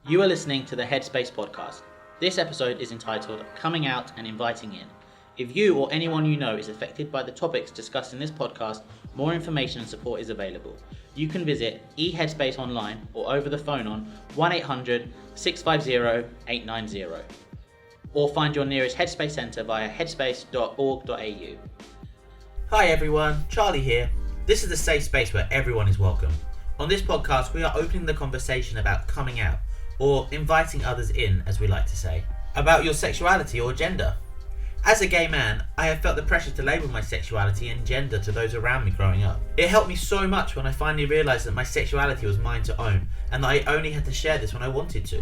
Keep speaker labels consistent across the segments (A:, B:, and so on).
A: You are listening to the Headspace podcast. This episode is entitled Coming Out and Inviting In. If you or anyone you know is affected by the topics discussed in this podcast, more information and support is available. You can visit eHeadspace online or over the phone on 1-800-650-890 or find your nearest Headspace centre via headspace.org.au.
B: Hi everyone, Charlie here. This is a safe space where everyone is welcome. On this podcast, we are opening the conversation about coming out, or inviting others in, as we like to say, about your sexuality or gender. As a gay man, I have felt the pressure to label my sexuality and gender to those around me growing up. It helped me so much when I finally realised that my sexuality was mine to own, and that I only had to share this when I wanted to.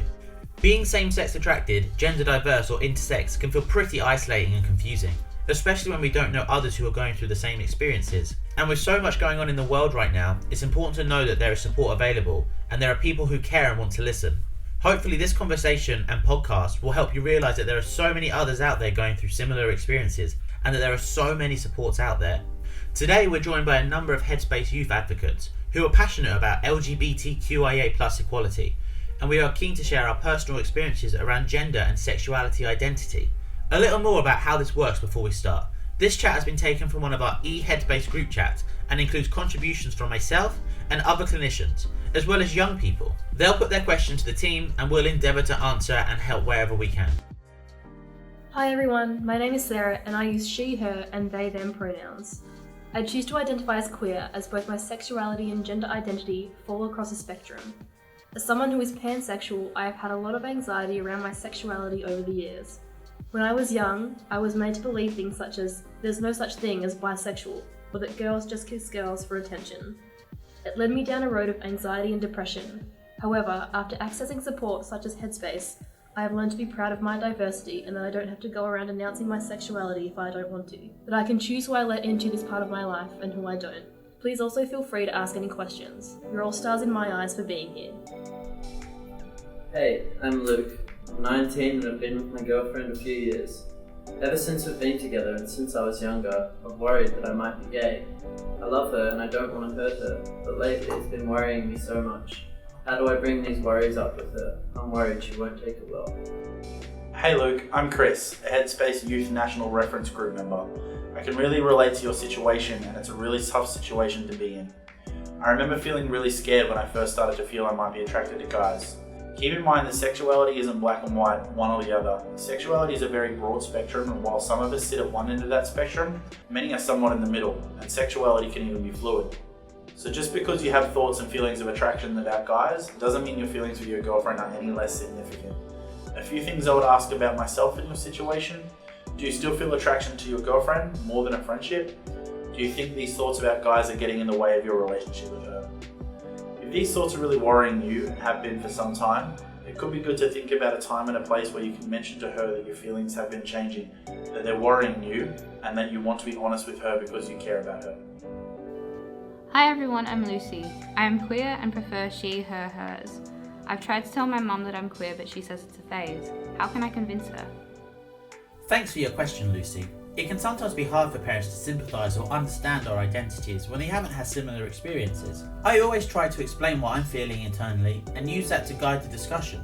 B: Being same-sex attracted, gender diverse or intersex can feel pretty isolating and confusing, especially when we don't know others who are going through the same experiences. And with so much going on in the world right now, it's important to know that there is support available, and there are people who care and want to listen. Hopefully this conversation and podcast will help you realise that there are so many others out there going through similar experiences, and that there are so many supports out there. Today we're joined by a number of Headspace youth advocates who are passionate about LGBTQIA+ equality, and we are keen to share our personal experiences around gender and sexuality identity. A little more about how this works before we start. This chat has been taken from one of our eHeadspace group chats and includes contributions from myself and other clinicians, as well as young people. They'll put their questions to the team and we'll endeavour to answer and help wherever we can.
C: Hi everyone, my name is Sarah and I use she, her and they, them pronouns. I choose to identify as queer as both my sexuality and gender identity fall across a spectrum. As someone who is pansexual, I have had a lot of anxiety around my sexuality over the years. When I was young, I was made to believe things such as there's no such thing as bisexual, or that girls just kiss girls for attention. It led me down a road of anxiety and depression. However, after accessing support such as Headspace, I have learned to be proud of my diversity and that I don't have to go around announcing my sexuality if I don't want to. That I can choose who I let into this part of my life and who I don't. Please also feel free to ask any questions. You're all stars in my eyes for being here.
D: Hey, I'm Luke. I'm 19 and I've been with my girlfriend a few years. Ever since we've been together and since I was younger, I've worried that I might be gay. I love her and I don't want to hurt her, but lately it's been worrying me so much. How do I bring these worries up with her? I'm worried she won't take it well.
E: Hey Luke, I'm Chris, a Headspace Youth National Reference Group member. I can really relate to your situation and it's a really tough situation to be in. I remember feeling really scared when I first started to feel I might be attracted to guys. Keep in mind that sexuality isn't black and white, one or the other. Sexuality is a very broad spectrum, and while some of us sit at one end of that spectrum, many are somewhat in the middle, and sexuality can even be fluid. So just because you have thoughts and feelings of attraction about guys, doesn't mean your feelings with your girlfriend are any less significant. A few things I would ask about myself in your situation. Do you still feel attraction to your girlfriend more than a friendship? Do you think these thoughts about guys are getting in the way of your relationship with her? If these thoughts are really worrying you and have been for some time, it could be good to think about a time and a place where you can mention to her that your feelings have been changing, that they're worrying you, and that you want to be honest with her because you care about her.
F: Hi everyone, I'm Lucy. I am queer and prefer she, her, hers. I've tried to tell my mum that I'm queer, but she says it's a phase. How can I convince her?
B: Thanks for your question, Lucy. It can sometimes be hard for parents to sympathise or understand our identities when they haven't had similar experiences. I always try to explain what I'm feeling internally and use that to guide the discussion.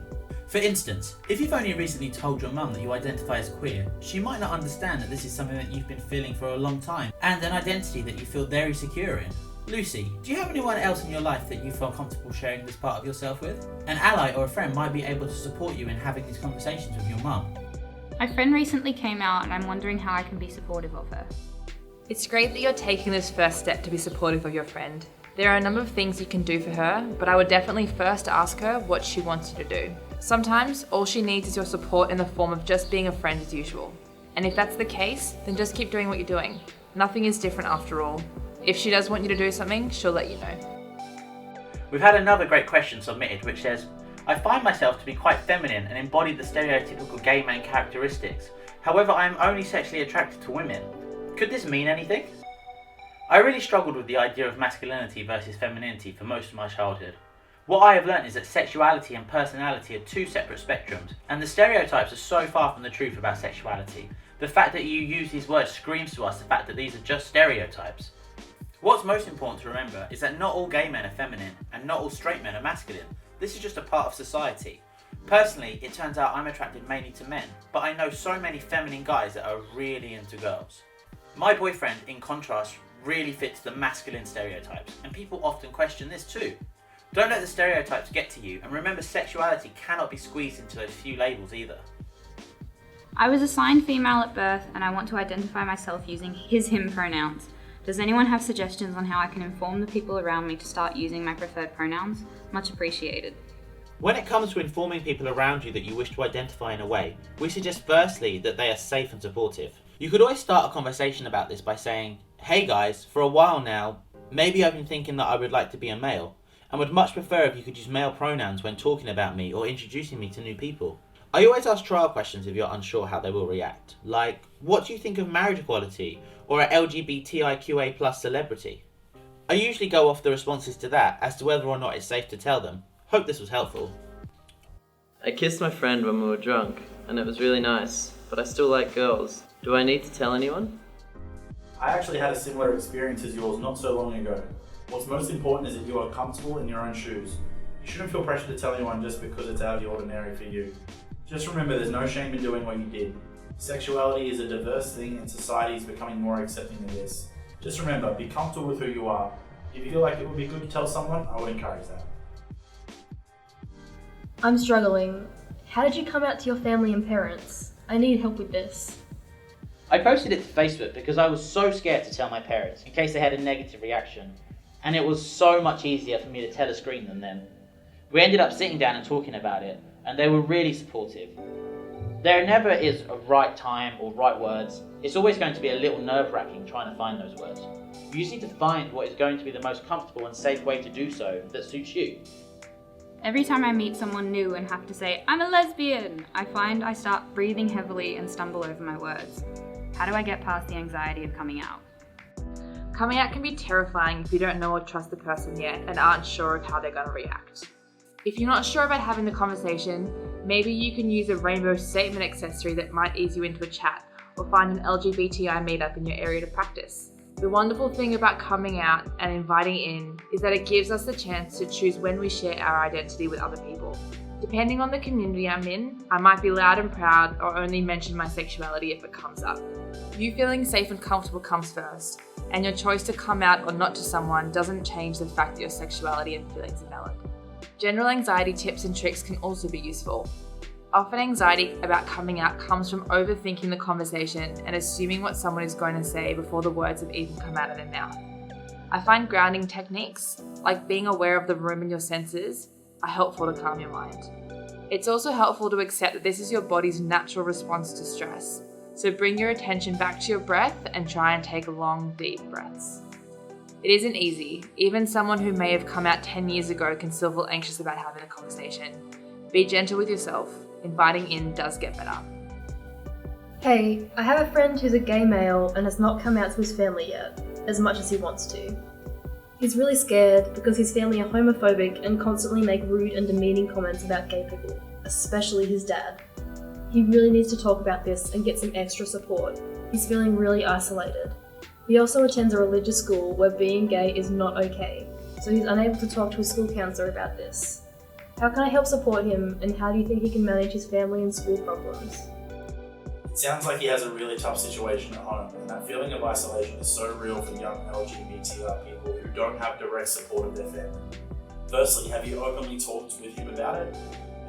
B: For instance, if you've only recently told your mum that you identify as queer, she might not understand that this is something that you've been feeling for a long time and an identity that you feel very secure in. Lucy, do you have anyone else in your life that you feel comfortable sharing this part of yourself with? An ally or a friend might be able to support you in having these conversations with your mum.
F: My friend recently came out and I'm wondering how I can be supportive of her.
G: It's great that you're taking this first step to be supportive of your friend. There are a number of things you can do for her, but I would definitely first ask her what she wants you to do. Sometimes all she needs is your support in the form of just being a friend as usual. And if that's the case, then just keep doing what you're doing. Nothing is different after all. If she does want you to do something, she'll let you know.
B: We've had another great question submitted which says, I find myself to be quite feminine and embody the stereotypical gay man characteristics. However, I am only sexually attracted to women. Could this mean anything? I really struggled with the idea of masculinity versus femininity for most of my childhood. What I have learnt is that sexuality and personality are two separate spectrums, and the stereotypes are so far from the truth about sexuality. The fact that you use these words screams to us the fact that these are just stereotypes. What's most important to remember is that not all gay men are feminine, and not all straight men are masculine. This is just a part of society. Personally, it turns out I'm attracted mainly to men, but I know so many feminine guys that are really into girls. My boyfriend, in contrast, really fits the masculine stereotypes, and people often question this too. Don't let the stereotypes get to you, and remember sexuality cannot be squeezed into those few labels either.
F: I was assigned female at birth and I want to identify myself using his/him pronouns. Does anyone have suggestions on how I can inform the people around me to start using my preferred pronouns? Much appreciated.
B: When it comes to informing people around you that you wish to identify in a way, we suggest firstly that they are safe and supportive. You could always start a conversation about this by saying, "Hey guys, for a while now, maybe I've been thinking that I would like to be a male, and would much prefer if you could use male pronouns when talking about me or introducing me to new people." I always ask trial questions if you're unsure how they will react, like, what do you think of marriage equality, or a LGBTIQA+ celebrity? I usually go off the responses to that as to whether or not it's safe to tell them. Hope this was helpful.
D: I kissed my friend when we were drunk, and it was really nice, but I still like girls. Do I need to tell anyone?
E: I actually had a similar experience as yours not so long ago. What's most important is that you are comfortable in your own shoes. You shouldn't feel pressure to tell anyone just because it's out of the ordinary for you. Just remember there's no shame in doing what you did. Sexuality is a diverse thing and society is becoming more accepting of this. Just remember, be comfortable with who you are. If you feel like it would be good to tell someone, I would encourage that.
C: I'm struggling. How did you come out to your family and parents? I need help with this.
A: I posted it to Facebook because I was so scared to tell my parents in case they had a negative reaction, and it was so much easier for me to telescreen than them. We ended up sitting down and talking about it, and they were really supportive. There never is a right time or right words. It's always going to be a little nerve-wracking trying to find those words. You just need to find what is going to be the most comfortable and safe way to do so that suits you.
F: Every time I meet someone new and have to say, "I'm a lesbian," I find I start breathing heavily and stumble over my words. How do I get past the anxiety of coming out?
G: Coming out can be terrifying if you don't know or trust the person yet and aren't sure of how they're going to react. If you're not sure about having the conversation, maybe you can use a rainbow statement accessory that might ease you into a chat, or find an LGBTI meetup in your area to practice. The wonderful thing about coming out and inviting in is that it gives us the chance to choose when we share our identity with other people. Depending on the community I'm in, I might be loud and proud or only mention my sexuality if it comes up. You feeling safe and comfortable comes first, and your choice to come out or not to someone doesn't change the fact that your sexuality and feelings are valid. General anxiety tips and tricks can also be useful. Often anxiety about coming out comes from overthinking the conversation and assuming what someone is going to say before the words have even come out of their mouth. I find grounding techniques, like being aware of the room and your senses, are helpful to calm your mind. It's also helpful to accept that this is your body's natural response to stress, so bring your attention back to your breath and try and take long, deep breaths. It isn't easy. Even someone who may have come out 10 years ago can still feel anxious about having a conversation. Be gentle with yourself. Inviting in does get better.
C: Hey, I have a friend who's a gay male and has not come out to his family yet, as much as he wants to. He's really scared because his family are homophobic and constantly make rude and demeaning comments about gay people, especially his dad. He really needs to talk about this and get some extra support. He's feeling really isolated. He also attends a religious school where being gay is not okay, so he's unable to talk to his school counselor about this. How can I help support him, and how do you think he can manage his family and school problems?
E: It sounds like he has a really tough situation at home, and that feeling of isolation is so real for young LGBTI people who don't have direct support of their family. Firstly, have you openly talked with him about it?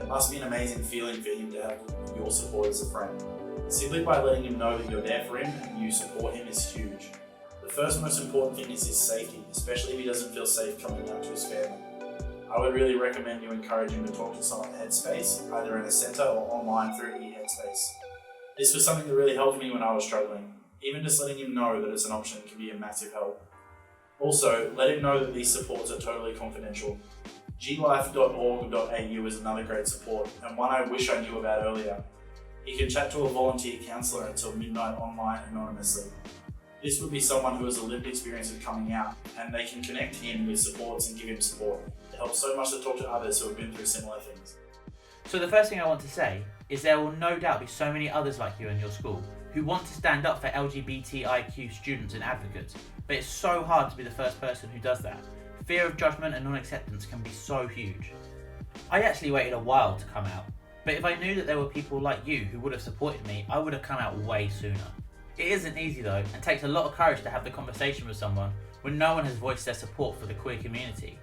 E: It must be an amazing feeling for him to have your support as a friend. Simply by letting him know that you're there for him and you support him is huge. The first most important thing is his safety, especially if he doesn't feel safe coming out to his family. I would really recommend you encourage him to talk to someone at Headspace, either in a centre or online through eHeadspace. This was something that really helped me when I was struggling. Even just letting him know that it's an option can be a massive help. Also, let him know that these supports are totally confidential. glife.org.au is another great support, and one I wish I knew about earlier. He can chat to a volunteer counsellor until midnight online anonymously. This would be someone who has a lived experience of coming out, and they can connect him with supports and give him support. It helps so much to talk to others who have been through similar things.
B: So the first thing I want to say is there will no doubt be so many others like you in your school who want to stand up for LGBTIQ students and advocates, but it's so hard to be the first person who does that. Fear of judgment and non-acceptance can be so huge. I actually waited a while to come out. But if I knew that there were people like you who would have supported me, I would have come out way sooner. It isn't easy though, and takes a lot of courage to have the conversation with someone when no one has voiced their support for the queer community.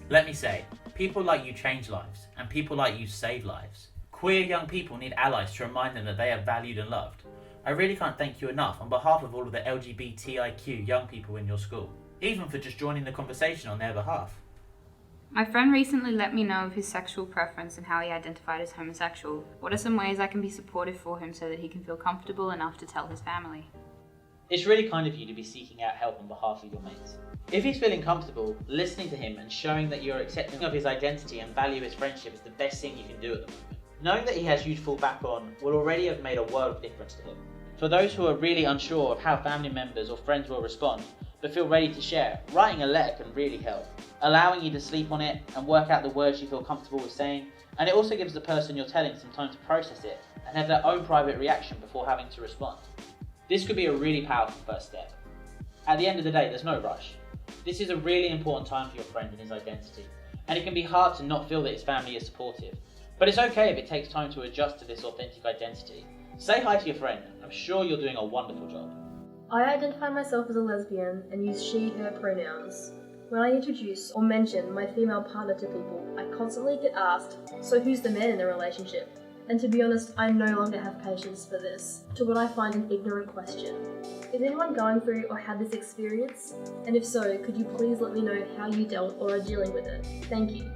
B: Let me say, people like you change lives, and people like you save lives. Queer young people need allies to remind them that they are valued and loved. I really can't thank you enough on behalf of all of the LGBTIQ young people in your school, even for just joining the conversation on their behalf.
F: My friend recently let me know of his sexual preference and how he identified as homosexual. What are some ways I can be supportive for him so that he can feel comfortable enough to tell his family?
A: It's really kind of you to be seeking out help on behalf of your mates. If he's feeling comfortable, listening to him and showing that you're accepting of his identity and value his friendship is the best thing you can do at the moment. Knowing that he has you to fall back on will already have made a world of difference to him. For those who are really unsure of how family members or friends will respond, but feel ready to share, writing a letter can really help, allowing you to sleep on it and work out the words you feel comfortable with saying, and it also gives the person you're telling some time to process it and have their own private reaction before having to respond. This could be a really powerful first step. At the end of the day, there's no rush. This is a really important time for your friend and his identity, and it can be hard to not feel that his family is supportive. But it's okay if it takes time to adjust to this authentic identity. Say hi to your friend. I'm sure you're doing a wonderful job.
C: I identify myself as a lesbian and use she, her pronouns. When I introduce or mention my female partner to people, I constantly get asked, so who's the man in the relationship? And to be honest, I no longer have patience for this, to what I find an ignorant question. Is anyone going through or had this experience? And if so, could you please let me know how you dealt or are dealing with it? Thank you.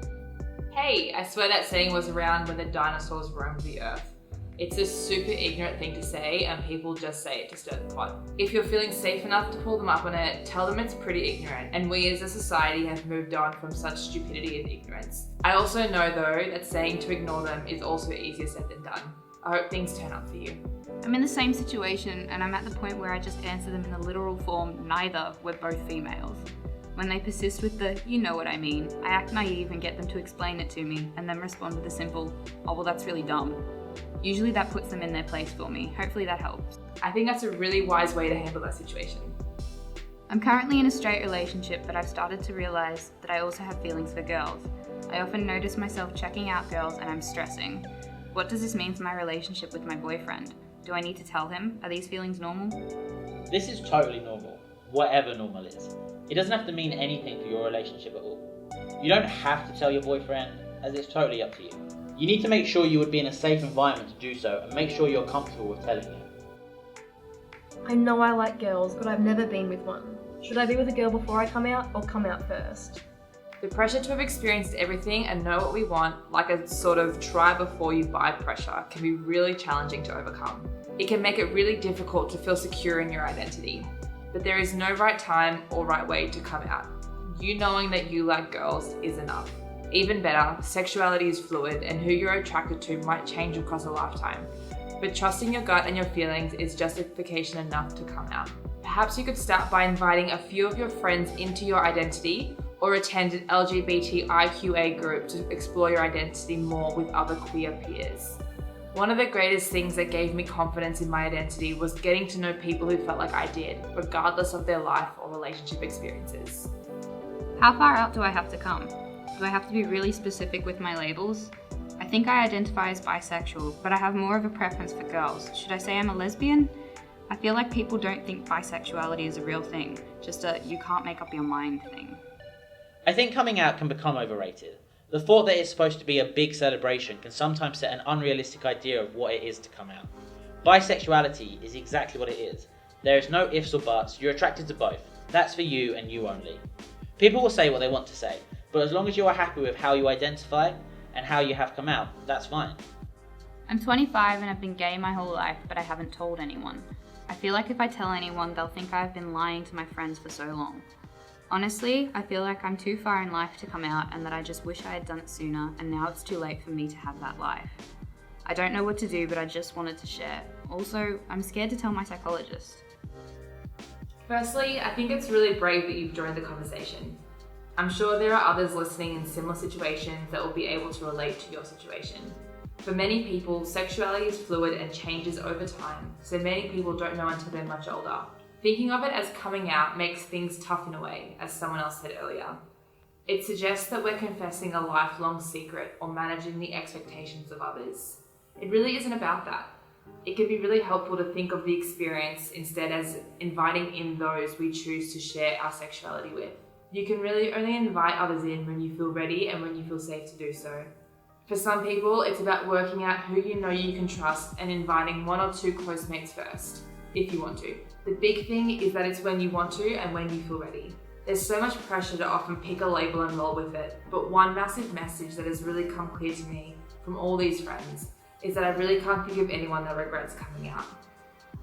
G: Hey, I swear that saying was around when the dinosaurs roamed the earth. It's a super ignorant thing to say, and people just say it to stir the pot. If you're feeling safe enough to pull them up on it, tell them it's pretty ignorant, and we as a society have moved on from such stupidity and ignorance. I also know though that saying to ignore them is also easier said than done. I hope things turn up for you.
F: I'm in the same situation, and I'm at the point where I just answer them in the literal form, neither, we're both females. When they persist with the, you know what I mean, I act naive and get them to explain it to me, and then respond with a simple, oh well that's really dumb. Usually that puts them in their place for me. Hopefully that helps.
G: I think that's a really wise way to handle that situation.
F: I'm currently in a straight relationship, but I've started to realize that I also have feelings for girls. I often notice myself checking out girls and I'm stressing. What does this mean for my relationship with my boyfriend? Do I need to tell him? Are these feelings normal?
A: This is totally normal, whatever normal is. It doesn't have to mean anything for your relationship at all. You don't have to tell your boyfriend, as it's totally up to you. You need to make sure you would be in a safe environment to do so and make sure you're comfortable with telling him.
C: I know I like girls, but I've never been with one. Should I be with a girl before I come out or come out first?
G: The pressure to have experienced everything and know what we want, like a sort of try before you buy pressure, can be really challenging to overcome. It can make it really difficult to feel secure in your identity. But there is no right time or right way to come out. You knowing that you like girls is enough. Even better, sexuality is fluid and who you're attracted to might change across a lifetime. But trusting your gut and your feelings is justification enough to come out. Perhaps you could start by inviting a few of your friends into your identity or attend an LGBTIQA group to explore your identity more with other queer peers. One of the greatest things that gave me confidence in my identity was getting to know people who felt like I did, regardless of their life or relationship experiences.
F: How far out do I have to come? Do I have to be really specific with my labels? I think I identify as bisexual, but I have more of a preference for girls. Should I say I'm a lesbian? I feel like people don't think bisexuality is a real thing, just a you can't make up your mind thing.
A: I think coming out can become overrated. The thought that it's supposed to be a big celebration can sometimes set an unrealistic idea of what it is to come out. Bisexuality is exactly what it is. There is no ifs or buts, you're attracted to both. That's for you and you only. People will say what they want to say, but as long as you are happy with how you identify and how you have come out, that's fine.
F: I'm 25 and I've been gay my whole life, but I haven't told anyone. I feel like if I tell anyone, they'll think I've been lying to my friends for so long. Honestly, I feel like I'm too far in life to come out and that I just wish I had done it sooner, and now it's too late for me to have that life. I don't know what to do, but I just wanted to share. Also, I'm scared to tell my psychologist.
G: Firstly, I think it's really brave that you've joined the conversation. I'm sure there are others listening in similar situations that will be able to relate to your situation. For many people, sexuality is fluid and changes over time, so many people don't know until they're much older. Thinking of it as coming out makes things tough in a way, as someone else said earlier. It suggests that we're confessing a lifelong secret or managing the expectations of others. It really isn't about that. It can be really helpful to think of the experience instead as inviting in those we choose to share our sexuality with. You can really only invite others in when you feel ready and when you feel safe to do so. For some people, it's about working out who you know you can trust and inviting 1 or 2 close mates first, if you want to. The big thing is that it's when you want to and when you feel ready. There's so much pressure to often pick a label and roll with it, but one massive message that has really come clear to me from all these friends is that I really can't think of anyone that regrets coming out.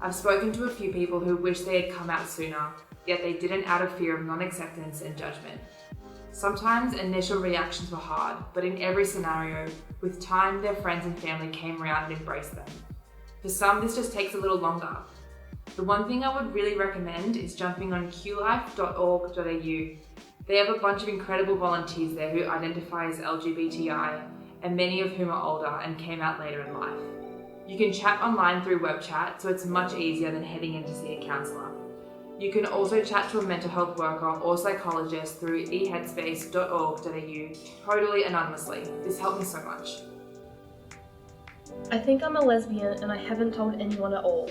G: I've spoken to a few people who wish they had come out sooner, yet they didn't out of fear of non-acceptance and judgment. Sometimes initial reactions were hard, but in every scenario, with time their friends and family came around and embraced them. For some, this just takes a little longer. The one thing I would really recommend is jumping on qlife.org.au. They have a bunch of incredible volunteers there who identify as LGBTI, and many of whom are older and came out later in life. You can chat online through web chat, so it's much easier than heading in to see a counsellor. You can also chat to a mental health worker or psychologist through headspace.org.au totally anonymously. This helped me so much.
C: I think I'm a lesbian and I haven't told anyone at all.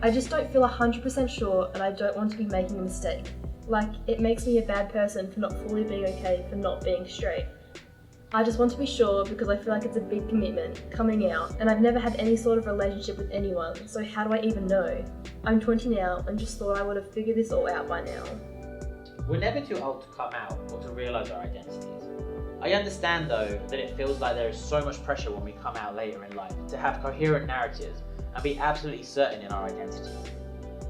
C: I just don't feel 100% sure and I don't want to be making a mistake. Like, it makes me a bad person for not fully being okay for not being straight. I just want to be sure because I feel like it's a big commitment, coming out, and I've never had any sort of relationship with anyone, so how do I even know? I'm 20 now and just thought I would have figured this all out by now.
A: We're never too old to come out or to realise our identities. I understand though that it feels like there is so much pressure when we come out later in life to have coherent narratives and be absolutely certain in our identity.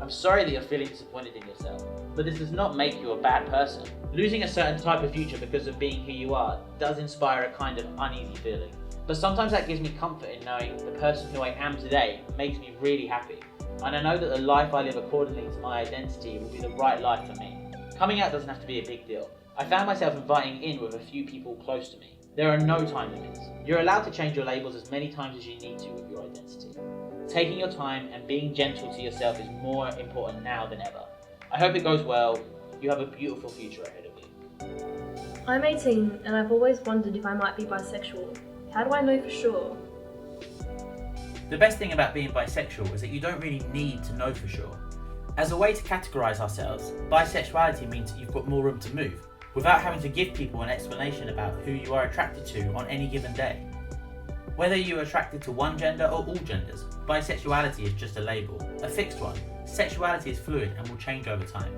A: I'm sorry that you're feeling disappointed in yourself, but this does not make you a bad person. Losing a certain type of future because of being who you are does inspire a kind of uneasy feeling. But sometimes that gives me comfort in knowing the person who I am today makes me really happy. And I know that the life I live accordingly to my identity will be the right life for me. Coming out doesn't have to be a big deal. I found myself inviting in with a few people close to me. There are no time limits. You're allowed to change your labels as many times as you need to with your identity. Taking your time and being gentle to yourself is more important now than ever. I hope it goes well. You have a beautiful future ahead of you.
C: I'm 18 and I've always wondered if I might be bisexual. How do I know for sure?
B: The best thing about being bisexual is that you don't really need to know for sure. As a way to categorise ourselves, bisexuality means that you've got more room to move, without having to give people an explanation about who you are attracted to on any given day. Whether you're attracted to one gender or all genders, bisexuality is just a label, a fixed one. Sexuality is fluid and will change over time.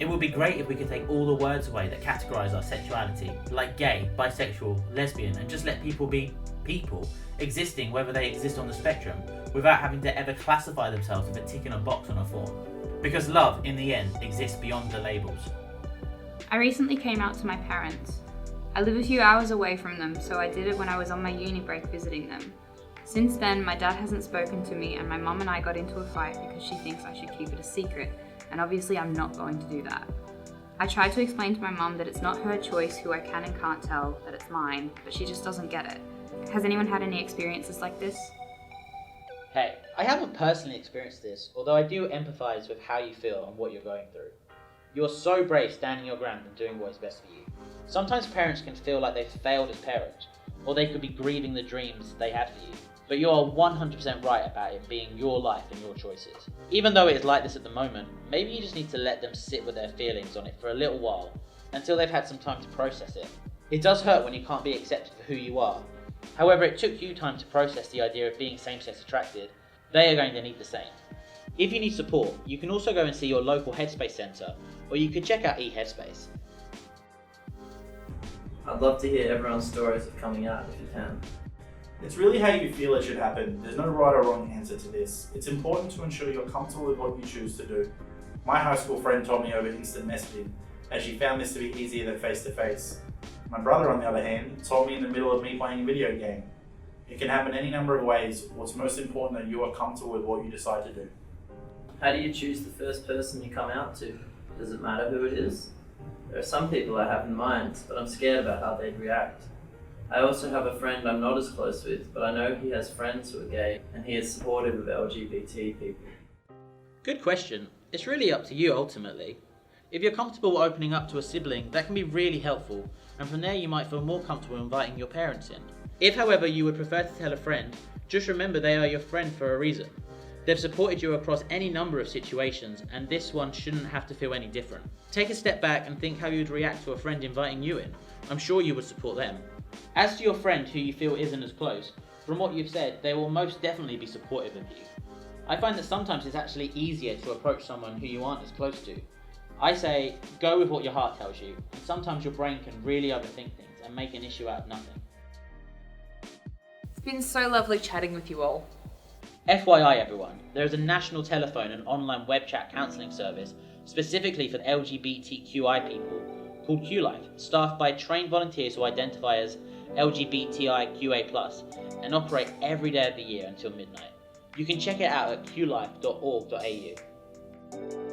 B: It would be great if we could take all the words away that categorise our sexuality, like gay, bisexual, lesbian, and just let people be people, existing whether they exist on the spectrum, without having to ever classify themselves with a tick in a box on a form. Because love, in the end, exists beyond the labels.
F: I recently came out to my parents. I live a few hours away from them, so I did it when I was on my uni break visiting them. Since then, my dad hasn't spoken to me and my mum and I got into a fight because she thinks I should keep it a secret, and obviously I'm not going to do that. I tried to explain to my mum that it's not her choice who I can and can't tell, that it's mine, but she just doesn't get it. Has anyone had any experiences like this?
A: Hey, I haven't personally experienced this, although I do empathise with how you feel and what you're going through. You're so brave standing your ground and doing what is best for you. Sometimes parents can feel like they've failed as parents, or they could be grieving the dreams they had for you. But you are 100% right about it being your life and your choices. Even though it is like this at the moment, maybe you just need to let them sit with their feelings on it for a little while, until they've had some time to process it. It does hurt when you can't be accepted for who you are. However, it took you time to process the idea of being same-sex attracted. They are going to need the same. If you need support, you can also go and see your local Headspace centre, or you could check out eHeadspace.
D: I'd love to hear everyone's stories of coming out if you can.
E: It's really how you feel it should happen. There's no right or wrong answer to this. It's important to ensure you're comfortable with what you choose to do. My high school friend told me over instant messaging, as she found this to be easier than face-to-face. My brother, on the other hand, told me in the middle of me playing a video game. It can happen any number of ways. What's most important that you are comfortable with what you decide to do.
D: How do you choose the first person you come out to? Does it matter who it is? There are some people I have in mind, but I'm scared about how they'd react. I also have a friend I'm not as close with, but I know he has friends who are gay, and he is supportive of LGBT people.
A: Good question. It's really up to you ultimately. If you're comfortable opening up to a sibling, that can be really helpful, and from there you might feel more comfortable inviting your parents in. If, however, you would prefer to tell a friend, Just remember they are your friend for a reason. They've supported you across any number of situations, and this one shouldn't have to feel any different. Take a step back and think how you'd react to a friend inviting you in. I'm sure you would support them. As to your friend who you feel isn't as close, from what you've said, they will most definitely be supportive of you. I find that sometimes it's actually easier to approach someone who you aren't as close to. I say, go with what your heart tells you, and sometimes your brain can really overthink things and make an issue out of nothing.
G: It's been so lovely chatting with you all.
A: FYI everyone, there is a national telephone and online web chat counselling service specifically for LGBTQI people called QLife, staffed by trained volunteers who identify as LGBTIQA+, and operate every day of the year until midnight. You can check it out at qlife.org.au.